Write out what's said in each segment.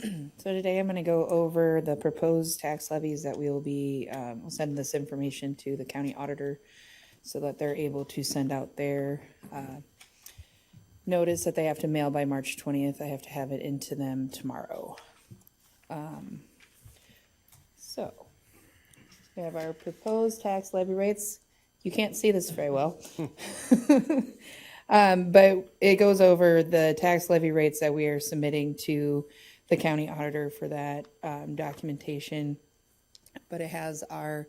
So today I'm going to go over the proposed tax levies that we will be, we'll send this information to the county auditor so that they're able to send out their notice that they have to mail by March 20th. I have to have it into them tomorrow. So we have our proposed tax levy rates. You can't see this very well. But it goes over the tax levy rates that we are submitting to the county auditor for that documentation. But it has our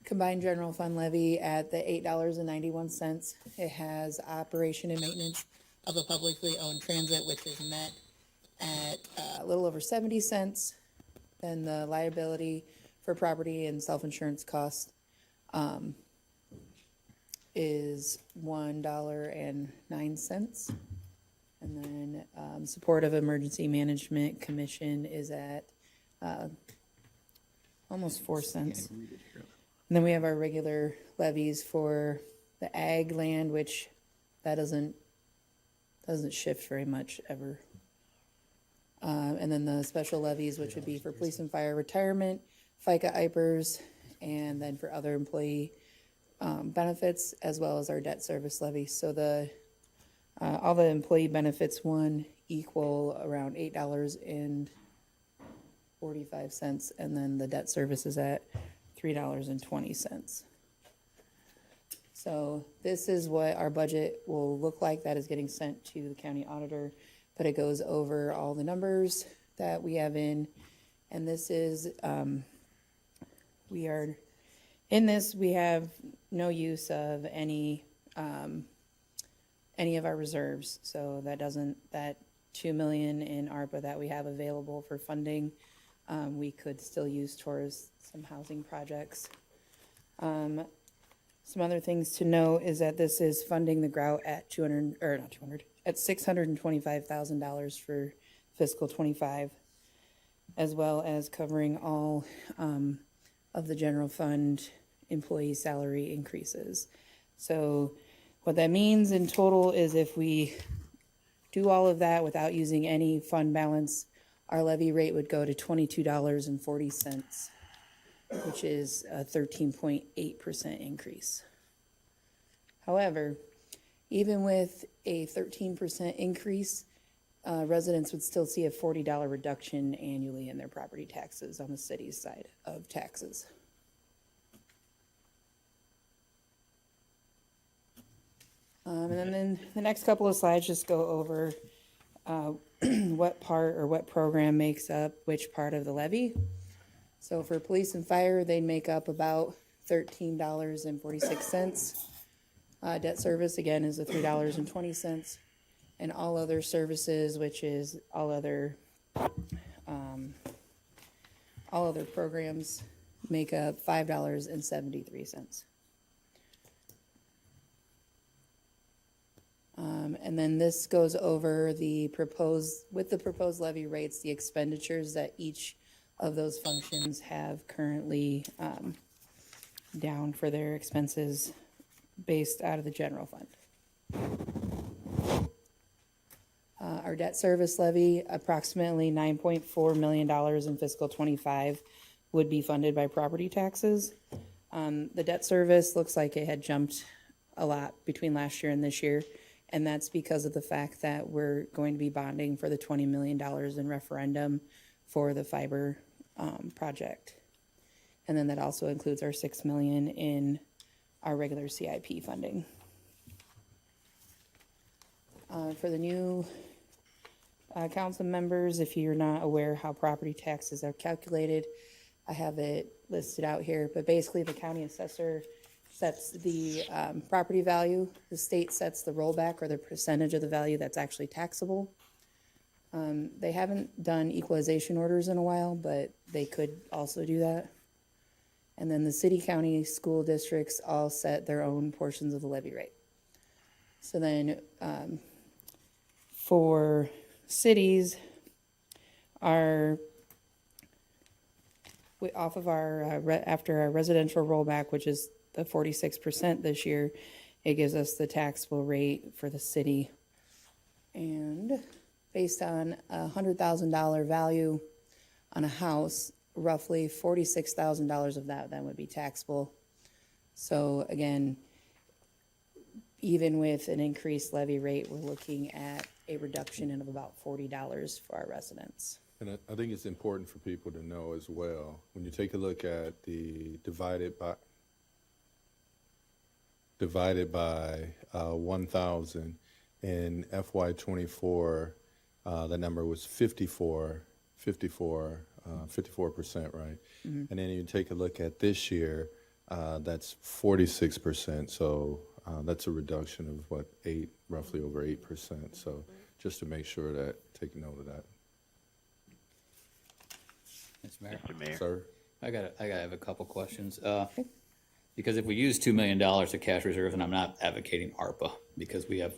combined general fund levy at the $8.91. It has operation and maintenance of a publicly owned transit, which is met at a little over 70 cents. Then the liability for property and self-insurance cost is $1.09. And then support of emergency management commission is at almost 4 cents. And then we have our regular levies for the ag land, which that doesn't shift very much ever. And then the special levies, which would be for police and fire retirement, FICA IPERS, and then for other employee benefits, as well as our debt service levy. So the all the employee benefits one equal around $8.45, and then the debt service is at $3.20. So this is what our budget will look like. That is getting sent to the county auditor, but it goes over all the numbers that we have in. And this is, we are, in this, we have no use of any of our reserves. So that $2 million in ARPA that we have available for funding, we could still use towards some housing projects. Some other things to note is that this is funding the grout at $625,000 for fiscal 25, as well as covering all of the general fund employee salary increases. So what that means in total is if we do all of that without using any fund balance, our levy rate would go to $22.40, which is a 13.8% increase. However, even with a 13% increase, residents would still see a $40 reduction annually in their property taxes on the city's side of taxes. And then the next couple of slides just go over what part or what program makes up which part of the levy. So for police and fire, they make up about $13.46. Debt service, again, is a $3.20. And all other services, which is all other programs, make up $5.73. And then this goes over the proposed levy rates, the expenditures that each of those functions have currently down for their expenses based out of the general fund. Our debt service levy, approximately $9.4 million in fiscal 25, would be funded by property taxes. The debt service looks like it had jumped a lot between last year and this year, and that's because of the fact that we're going to be bonding for the $20 million in referendum for the fiber project. And then that also includes our $6 million in our regular CIP funding. For the new council members, if you're not aware how property taxes are calculated, I have it listed out here, but basically the county assessor sets the property value. The state sets the rollback or the percentage of the value that's actually taxable. They haven't done equalization orders in a while, but they could also do that. And then the city, county, school districts all set their own portions of the levy rate. So then for cities, after our residential rollback, which is the 46% this year, it gives us the taxable rate for the city. And based on a $100,000 value on a house, roughly $46,000 of that then would be taxable. So again, even with an increased levy rate, we're looking at a reduction of about $40 for our residents. And I think it's important for people to know as well, when you take a look at the divided by 1,000 in FY24, the number was 54%, right? And then you take a look at this year, that's 46%. So that's a reduction of what, roughly over 8%. So just to make sure that, take note of that. Mr. Mayor, Mr. Mayor. Sir? I have a couple questions. Because if we use $2 million of cash reserves, and I'm not advocating ARPA because we have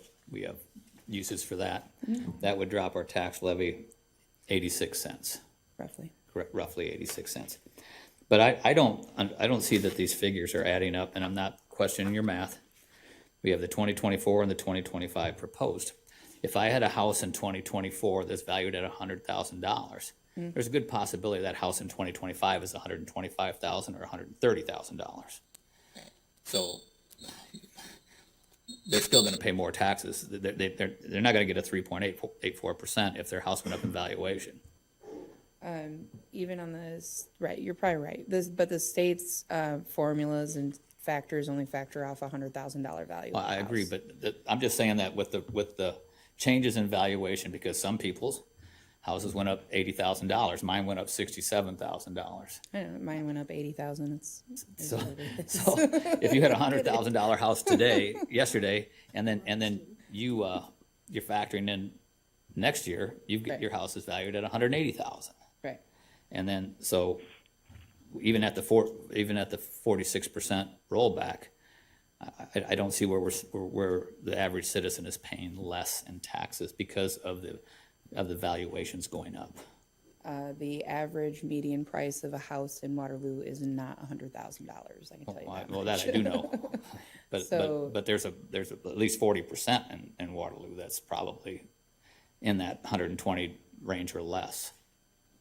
uses for that, that would drop our tax levy 86 cents. Roughly. Correct, roughly 86 cents. But I don't see that these figures are adding up, and I'm not questioning your math. We have the 2024 and the 2025 proposed. If I had a house in 2024 that's valued at $100,000, there's a good possibility that house in 2025 is $125,000 or $130,000. So they're still going to pay more taxes. They're not going to get a 3.84% if their house went up in valuation. Even on this, right, you're probably right. But the state's formulas and factors only factor off $100,000 value. Well, I agree, but I'm just saying that with the changes in valuation, because some people's houses went up $80,000, mine went up $67,000. I don't know, mine went up 80,000. It's So, what it is. so if you had a $100,000 house yesterday, and then you're factoring in next year, Right. your house is valued at $180,000. Right. And then, so even at the 46% rollback, I don't see where the average citizen is paying less in taxes because of the valuations going up. The average median price of a house in Waterloo is not $100,000. I can tell you that. Well, that I do know. But there's at least 40% in Waterloo that's probably in that 120 range or less.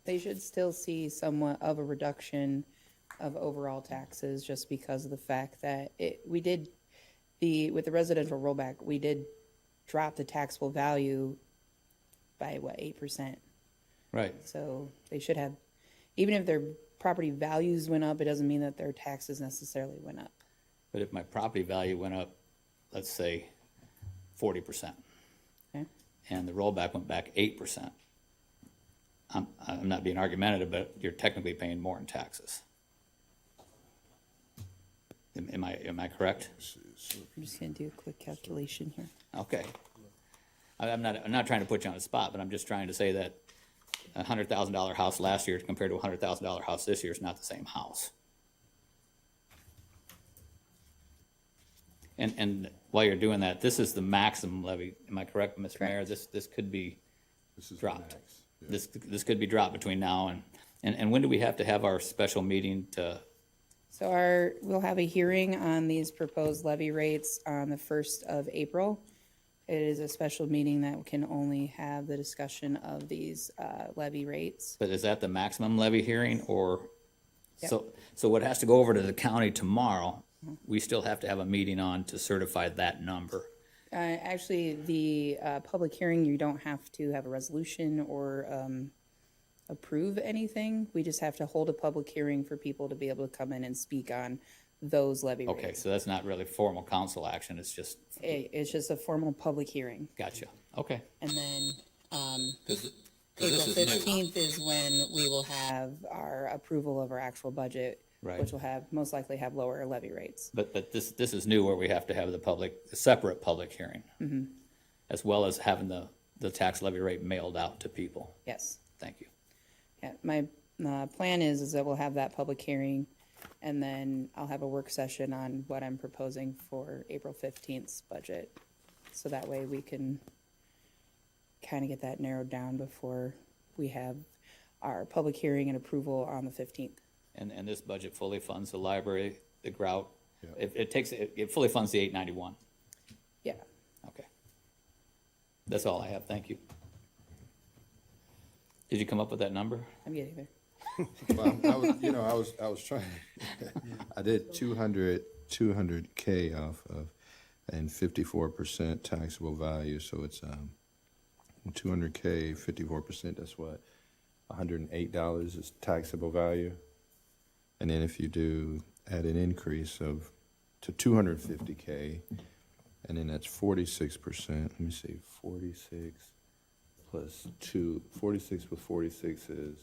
They should still see somewhat of a reduction of overall taxes just because of the fact that with the residential rollback, we did drop the taxable value by 8%. Right. So they should have, even if their property values went up, it doesn't mean that their taxes necessarily went up. But if my property value went up, let's say 40%, Okay. and the rollback went back 8%, I'm not being argumentative, but you're technically paying more in taxes. Am I correct? I'm just gonna do a quick calculation here. Okay. I'm not trying to put you on the spot, but I'm just trying to say that a $100,000 house last year compared to a $100,000 house this year is not the same house. And while you're doing that, this is the maximum levy. Am I correct, Mr. Mayor? This could be dropped. Yeah. This could be dropped between now and when do we have to have our special meeting to? So we'll have a hearing on these proposed levy rates on the 1st of April. It is a special meeting that can only have the discussion of these levy rates. But is that the maximum levy hearing or? Yep. So what has to go over to the county tomorrow, we still have to have a meeting on to certify that number. Actually, the public hearing, you don't have to have a resolution or approve anything. We just have to hold a public hearing for people to be able to come in and speak on those levy rates. Okay, so that's not really formal council action, it's just, It's just a formal public hearing. gotcha, okay. And then Because April 15th is when we will have our approval of our actual budget, Right. which will most likely have lower levy rates. But this is new where we have to have the separate public hearing. As well as having the tax levy rate mailed out to people. Yes. Thank you. Yeah, my plan is that we'll have that public hearing, and then I'll have a work session on what I'm proposing for April 15th's budget. So that way we can kind of get that narrowed down before we have our public hearing and approval on the 15th. And this budget fully funds the library, the grout. Yeah. It fully funds the 891. Yeah. Okay. That's all I have, thank you. Did you come up with that number? I'm getting there. Well, I was trying, I did 200K off of, and 54% taxable value, so it's, 200K, 54%, that's what, $108 is taxable value. And then if you do add an increase of, to 250K, and then that's 46%, let me see, 46 plus 46 plus 46 is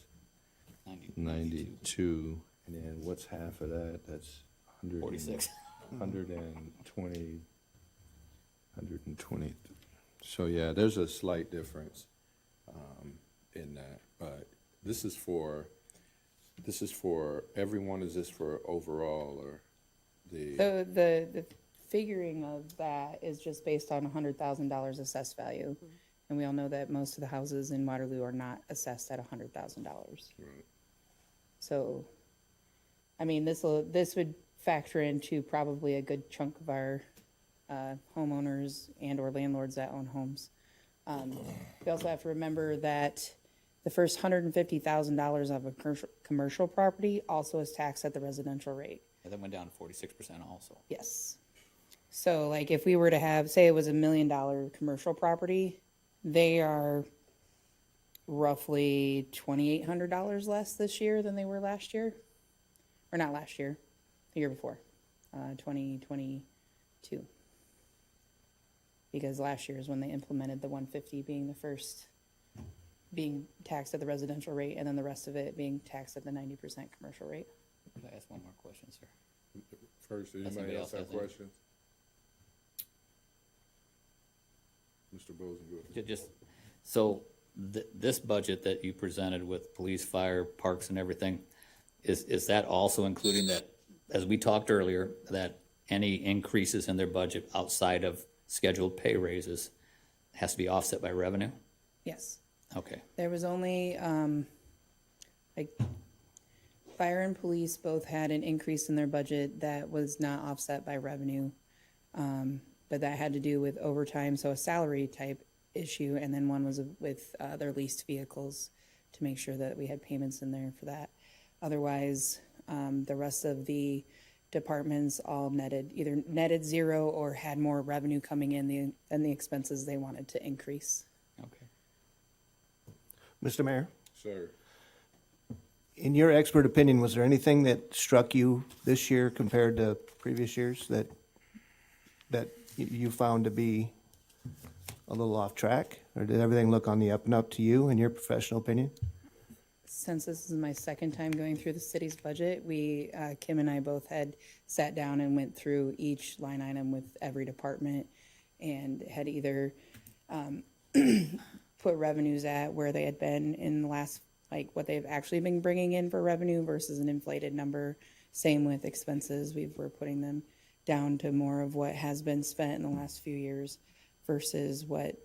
92, and then what's half of that? That's 100. 46. 120. So yeah, there's a slight difference in that, but this is for everyone. Is this for overall or the? So the figuring of that is just based on $100,000 assessed value. And we all know that most of the houses in Waterloo are not assessed at $100,000. Right. So, I mean, this would factor into probably a good chunk of our homeowners and or landlords that own homes. We also have to remember that the first $150,000 of a commercial property also is taxed at the residential rate. And that went down to 46% also. Yes. So like if we were to have, say it was $1 million commercial property, they are roughly $2,800 less this year than they were last year. Or not last year, the year before, 2022. Because last year is when they implemented the 150 being the first, being taxed at the residential rate, and then the rest of it being taxed at the 90% commercial rate. Can I ask one more question, sir? First, does Unless anybody anybody else else have has any. questions? Mr. Bozen, go ahead. Just, so this budget that you presented with police, fire, parks and everything, is that also including that, as we talked earlier, that any increases in their budget outside of scheduled pay raises has to be offset by revenue? Yes. Okay, There was only, like, fire and police both had an increase in their budget that was not offset by revenue. But that had to do with overtime, so a salary type issue, and then one was with their leased vehicles to make sure that we had payments in there for that. Otherwise, the rest of the departments all either netted zero or had more revenue coming in than the expenses they wanted to increase. okay. Mr. Mayor, Sir, in your expert opinion, was there anything that struck you this year compared to previous years that you found to be a little off track? Or did everything look on the up and up to you, in your professional opinion? Since this is my second time going through the city's budget, Kim and I both had sat down and went through each line item with every department and had either put revenues at where they had been in the last, like what they've actually been bringing in for revenue versus an inflated number. Same with expenses. We're putting them down to more of what has been spent in the last few years versus what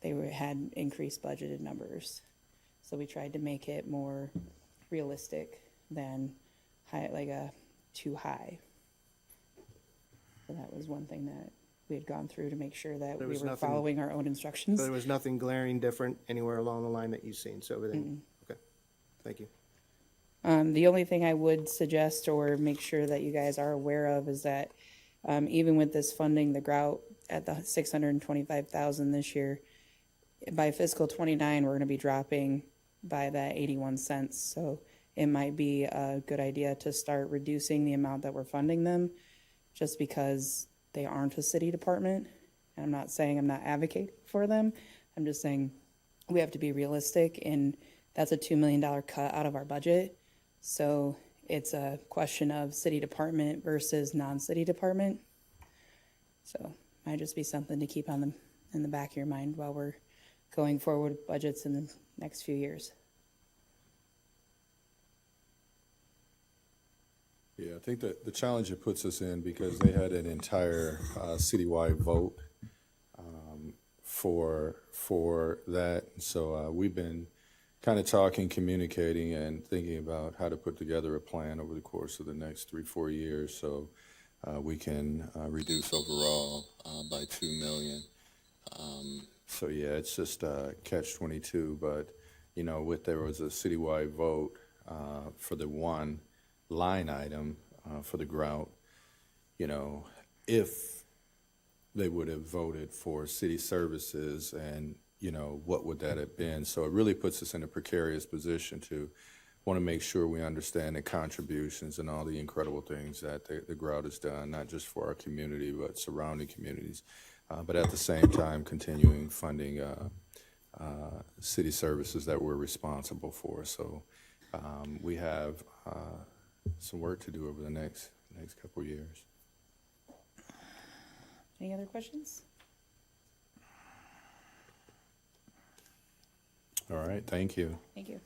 they had increased budgeted numbers. So we tried to make it more realistic than high, like too high. So that was one thing that we had gone through to make sure that There we was were nothing- following our own instructions. So there was nothing glaring different anywhere along the line that you've seen, so everything, okay, thank you. The only thing I would suggest or make sure that you guys are aware of is that even with this funding, the grout at the 625,000 this year, by fiscal 29, we're going to be dropping by that 81 cents. So it might be a good idea to start reducing the amount that we're funding them, just because they aren't a city department. And I'm not saying I'm not advocating for them. I'm just saying we have to be realistic, and that's a $2 million cut out of our budget. So it's a question of city department versus non-city department. So might just be something to keep in the back of your mind while we're going forward with budgets in the next few years. yeah, I think that the challenge it puts us in, because they had an entire citywide vote for that. So we've been kind of talking, communicating, and thinking about how to put together a plan over the course of the next 3-4 years, so we can reduce overall by $2 million. So yeah, it's just catch-22, but you know, there was a citywide vote for the one line item for the grout, you know, if they would have voted for city services and, you know, what would that have been? So it really puts us in a precarious position to want to make sure we understand the contributions and all the incredible things that the grout has done, not just for our community, but surrounding communities. But at the same time, continuing funding city services that we're responsible for. So we have some work to do over the next couple of years. Any other questions? All right, thank you. Thank you.